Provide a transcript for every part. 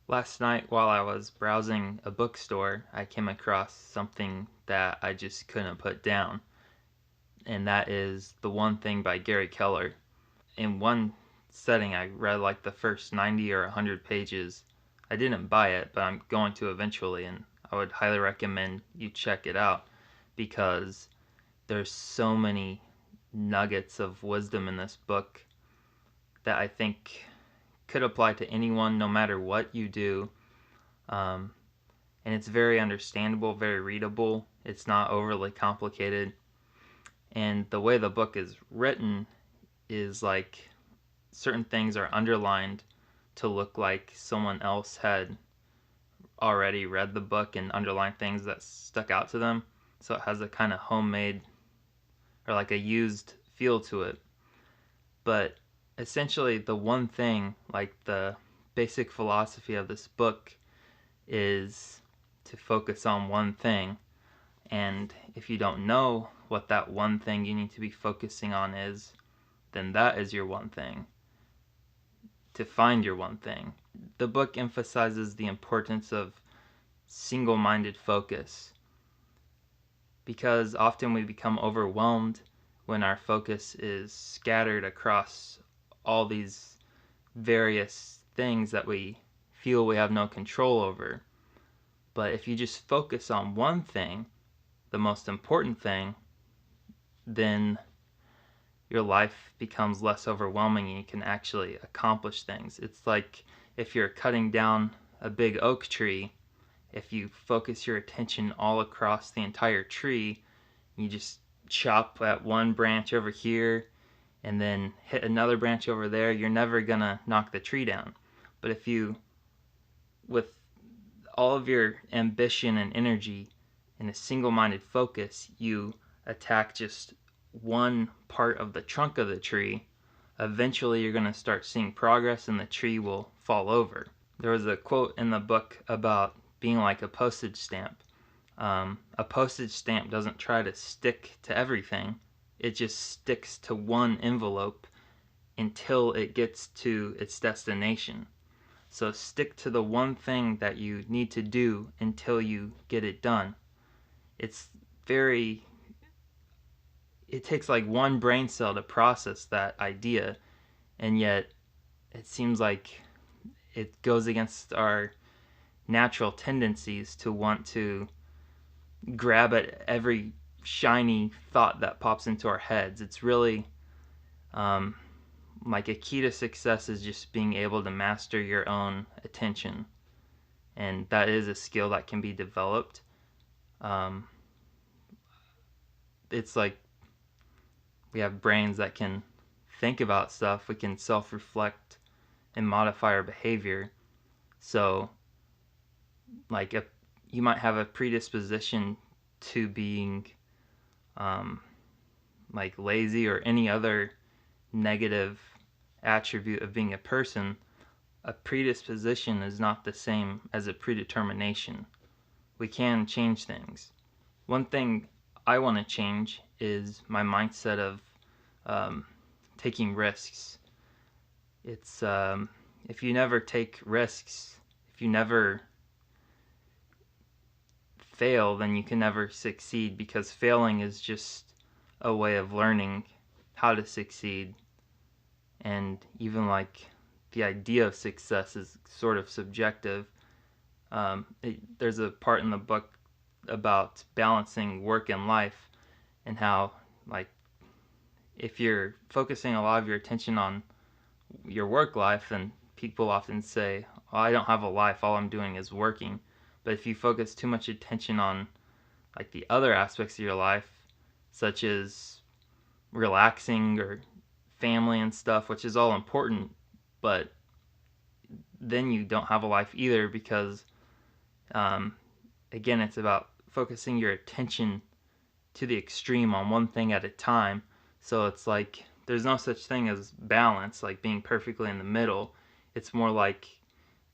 Last night, while I was browsing a bookstore, I came across something that I just couldn't put down, and that is The One Thing by Garry Keller. In one setting, I read like the first 90 or 100 pages. I didn't buy it, but I'm going to eventually, and I would highly recommend you check it out because there's so many nuggets of wisdom in this book that I think could apply to anyone no matter what you do. Um, and it's very understandable, very readable. It's not overly complicated. And the way the book is written is like certain things are underlined to look like someone else had already read the book and underlined things that stuck out to them. So it has a kind of homemade or like a used feel to it. But essentially, the one thing, like the basic philosophy of this book, is to focus on one thing. And if you don't know what that one thing you need to be focusing on is, then that is your one thing. To find your one thing. The book emphasizes the importance of single minded focus because often we become overwhelmed when our focus is scattered across all these various things that we feel we have no control over. But if you just focus on one thing, the most important thing, then your life becomes less overwhelming and you can actually accomplish things. It's like if you're cutting down a big oak tree, if you focus your attention all across the entire tree, you just chop at one branch over here and then hit another branch over there, you're never gonna knock the tree down. But if you, with all of your ambition and energy in a single-minded focus, you attack just one part of the trunk of the tree, eventually you're going to start seeing progress and the tree will fall over. There was a quote in the book about being like a postage stamp. A postage stamp doesn't try to stick to everything, it just sticks to one envelope until it gets to its destination. So stick to the one thing that you need to do until you get it done. It's very, it takes like one brain cell to process that idea, and yet it seems like it goes against our natural tendencies to want to grab at every shiny thought that pops into our heads. It's really um, like a key to success is just being able to master your own attention, and that is a skill that can be developed. Um, it's like we have brains that can think about stuff, we can self reflect and modify our behavior. So, like, you might have a predisposition to being um, like lazy or any other negative attribute of being a person. A predisposition is not the same as a predetermination. We can change things. One thing I want to change is my mindset of um, taking risks. It's if you never take risks, if you never fail, then you can never succeed because failing is just a way of learning how to succeed. And even like the idea of success is sort of subjective. There's a part in the book about balancing work and life and how like if you're focusing a lot of your attention on your work life, then people often say, oh, I don't have a life, all I'm doing is working. But if you focus too much attention on like the other aspects of your life, such as relaxing or family and stuff, which is all important, but then you don't have a life either because, um, again, it's about focusing your attention to the extreme on one thing at a time. So it's like there's no such thing as balance, like being perfectly in the middle. It's more like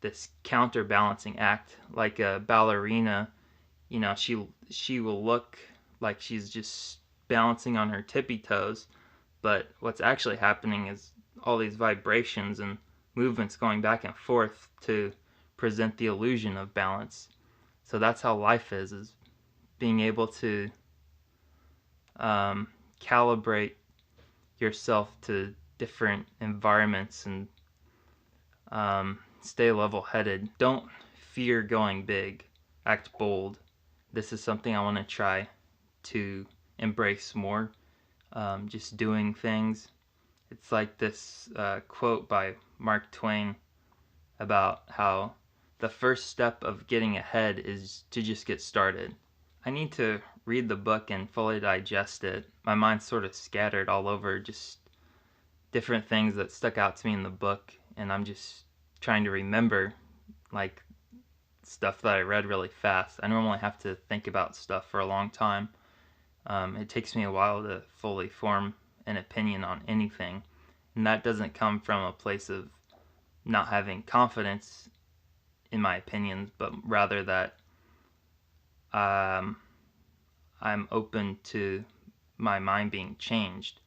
this counterbalancing act, like a ballerina. You know, she will look like she's just balancing on her tippy toes, but what's actually happening is all these vibrations and movements going back and forth to present the illusion of balance. So that's how life is being able to um, calibrate yourself to different environments and stay level-headed. Don't fear going big. Act bold. This is something I want to try to embrace more. Just doing things. It's like this quote by Mark Twain about how the first step of getting ahead is to just get started. I need to read the book and fully digest it. My mind's sort of scattered all over just different things that stuck out to me in the book, and I'm just trying to remember like stuff that I read really fast. I normally have to think about stuff for a long time. It takes me a while to fully form an opinion on anything, and that doesn't come from a place of not having confidence in my opinions, but rather that um, I'm open to my mind being changed.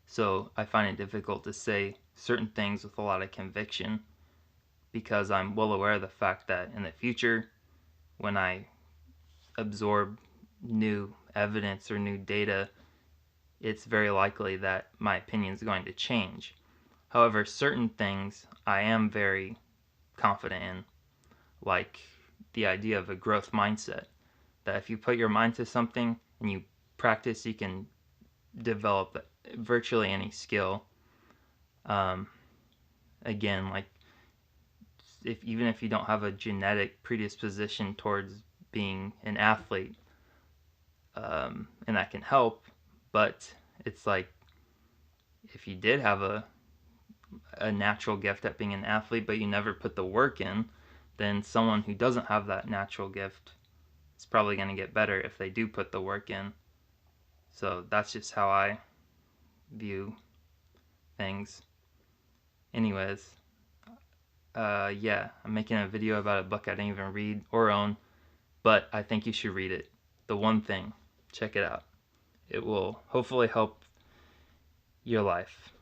So I find it difficult to say certain things with a lot of conviction because I'm well aware of the fact that in the future, when I absorb new evidence or new data, it's very likely that my opinion is going to change. However, certain things I am very confident in, like the idea of a growth mindset. That if you put your mind to something and you practice, you can develop virtually any skill. Um, Again, like if even if you don't have a genetic predisposition towards being an athlete, and that can help, but it's like if you did have a natural gift at being an athlete, but you never put the work in, then someone who doesn't have that natural gift is probably going to get better if they do put the work in. So that's just how I view things. Anyways, yeah, I'm making a video about a book I didn't even read or own, but I think you should read it. The One Thing. Check it out. It will hopefully help your life.